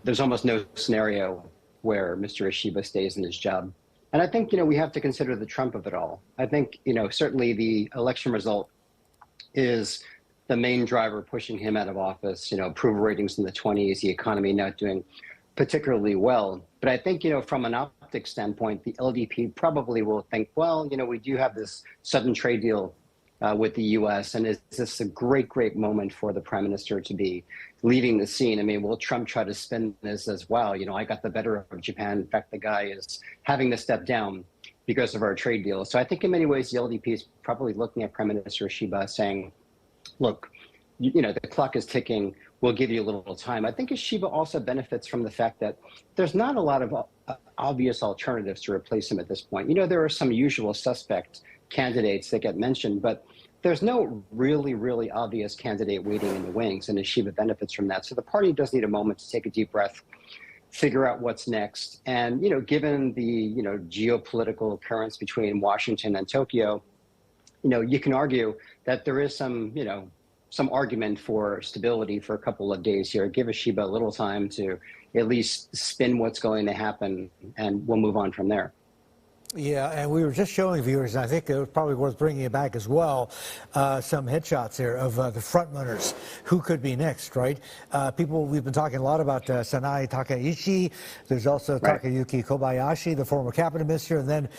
there's almost no scenario where Mr. Ishiba stays in his job. And I think, we have to consider the Trump of it all. I think, certainly the election result is the main driver pushing him out of office, approval ratings in the 20s, the economy not doing particularly well. But I think, from an optics standpoint, the LDP probably will think, well, we do have this sudden trade deal with the U.S. And is this a great, great moment for the prime minister to be leading the scene? I mean, will Trump try to spin this as, well, I got the better of Japan. In fact, the guy is having to step down because of our trade deal. So I think in many ways, the LDP is probably looking at Prime Minister Ishiba saying, look, the clock is ticking. We'll give you a little time. I think Ishiba also benefits from the fact that there's not a lot of obvious alternatives to replace him at this point. There are some usual suspect candidates that get mentioned, but there's no really, really obvious candidate waiting in the wings, and Ishiba benefits from that. So the party does need a moment to take a deep breath, figure out what's next. And, given the, geopolitical currents between Washington and Tokyo, you can argue that there is some argument for stability for a couple of days here. Give Ishiba a little time to at least spin what's going to happen, and we'll move on from there. Yeah, and we were just showing viewers, and I think it was probably worth bringing it back as well, some headshots here of the front runners who could be next, right? We've been talking a lot about Sanae Takaichi. There's also Takayuki Kobayashi, the former cabinet minister, and then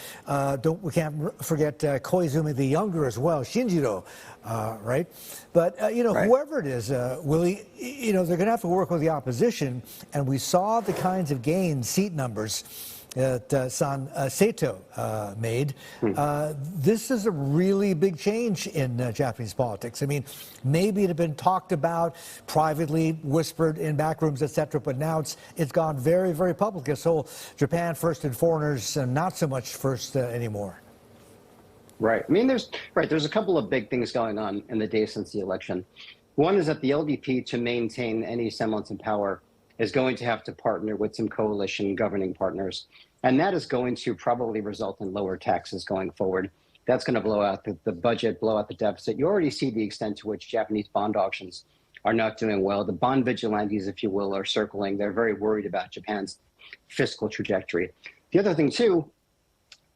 we can't forget Koizumi the younger as well, Shinjiro, right? But, whoever it is, Willie, they're going to have to work with the opposition, and we saw the kinds of gains, seat numbers, that Sato made. This is a really big change in Japanese politics. I mean, maybe it had been talked about privately, whispered in back rooms, etc., but now it's gone very, very public. This whole Japan first and foreigners, not so much first anymore. Right. I mean, there's a couple of big things going on in the days since the election. One is that the LDP, to maintain any semblance of power, is going to have to partner with some coalition governing partners. And that is going to probably result in lower taxes going forward. That's going to blow out the budget, blow out the deficit. You already see the extent to which Japanese bond auctions are not doing well. The bond vigilantes, if you will, are circling. They're very worried about Japan's fiscal trajectory. The other thing, too,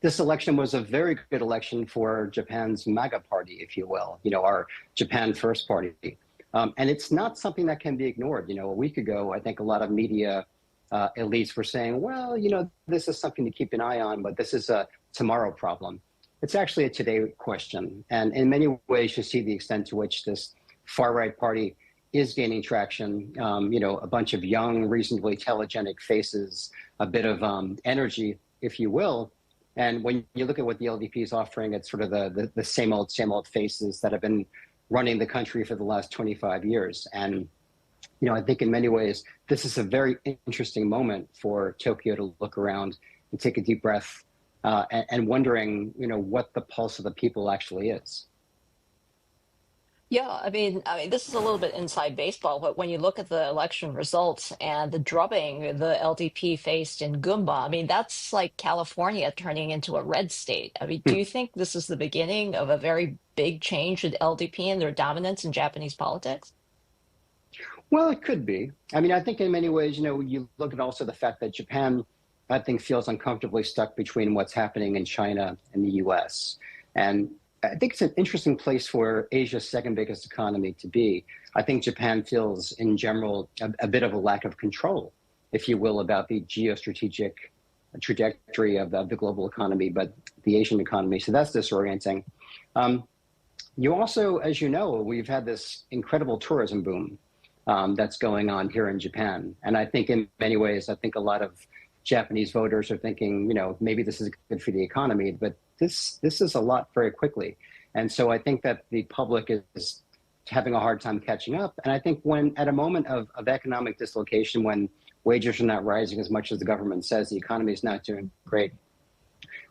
this election was a very good election for Japan's MAGA party, if you will, our Japan First party. And it's not something that can be ignored. A week ago, I think a lot of media elites were saying, well, this is something to keep an eye on, but this is a tomorrow problem. It's actually a today question. And in many ways, you see the extent to which this far-right party is gaining traction. A bunch of young, reasonably telegenic faces, a bit of energy, if you will. And when you look at what the LDP is offering, it's sort of the same old faces that have been running the country for the last 25 years. And, I think in many ways, this is a very interesting moment for Tokyo to look around and take a deep breath and wondering, what the pulse of the people actually is. Yeah, I mean, this is a little bit inside baseball, but when you look at the election results and the drubbing the LDP faced in Gunma, I mean, that's like California turning into a red state. I mean, do you think this is the beginning of a very big change in LDP and their dominance in Japanese politics? Well, it could be. I mean, I think in many ways, you look at also the fact that Japan, I think, feels uncomfortably stuck between what's happening in China and the U.S. And I think it's an interesting place for Asia's second biggest economy to be. I think Japan feels, in general, a bit of a lack of control, if you will, about the geostrategic trajectory of the global economy, but the Asian economy. So that's disorienting. You also, as you know, we've had this incredible tourism boom that's going on here in Japan. And I think in many ways, I think a lot of Japanese voters are thinking, maybe this is good for the economy, but this is a lot very quickly. And so I think that the public is having a hard time catching up. And I think when at a moment of economic dislocation, when wages are not rising as much as the government says, the economy is not doing great,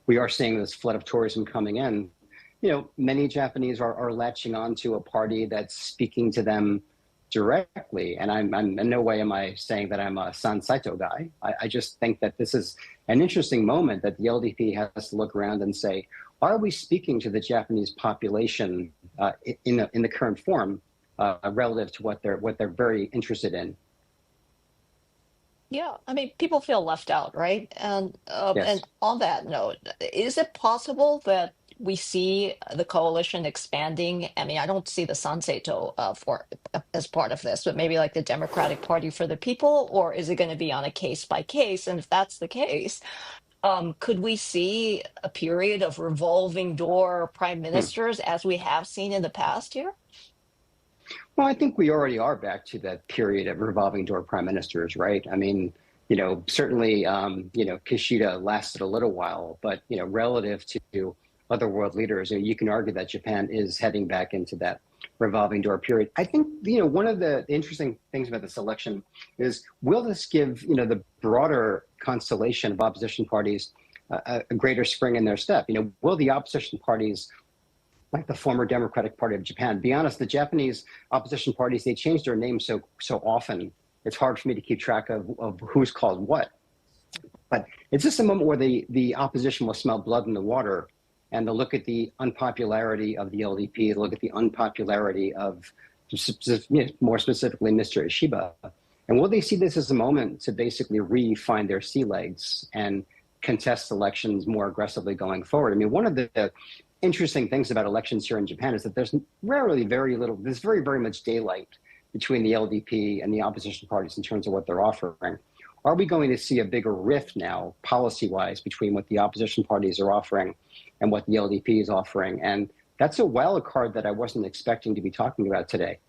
we are seeing this flood of tourism coming in. Many Japanese are latching on to a party that's speaking to them directly. And I'm in no way am I saying that I'm a San Saito guy. I just think that this is an interesting moment that the LDP has to look around and say, are we speaking to the Japanese population in the current form relative to what they're very interested in? Yeah, I mean, people feel left out, right? And Yes. on that note, is it possible that we see the coalition expanding? I mean, I don't see the Sanseito for as part of this, but maybe like the Democratic Party for the People, or is it going to be on a case by case? And if that's the case, could we see a period of revolving door prime Hmm. ministers as we have seen in the past here? Well, I think we already are back to that period of revolving door prime ministers, right? I mean, certainly, Kishida lasted a little while, but, relative to other world leaders, you can argue that Japan is heading back into that revolving door period. I think, one of the interesting things about this election is, will this give, the broader constellation of opposition parties a greater spring in their step? Will the opposition parties, like the former Democratic Party of Japan. Be honest, the Japanese opposition parties, they change their names so often, it's hard for me to keep track of who's called what. But it's just a moment where the opposition will smell blood in the water, and they'll look at the unpopularity of the LDP, they'll look at the unpopularity of, more specifically, Mr. Ishiba. And will they see this as a moment to basically re-find their sea legs and contest elections more aggressively going forward? I mean, one of the interesting things about elections here in Japan is that there's rarely there's very, very much daylight between the LDP and the opposition parties in terms of what they're offering. Are we going to see a bigger rift now, policy-wise, between what the opposition parties are offering and what the LDP is offering? And that's a wild card that I wasn't expecting to be talking about today.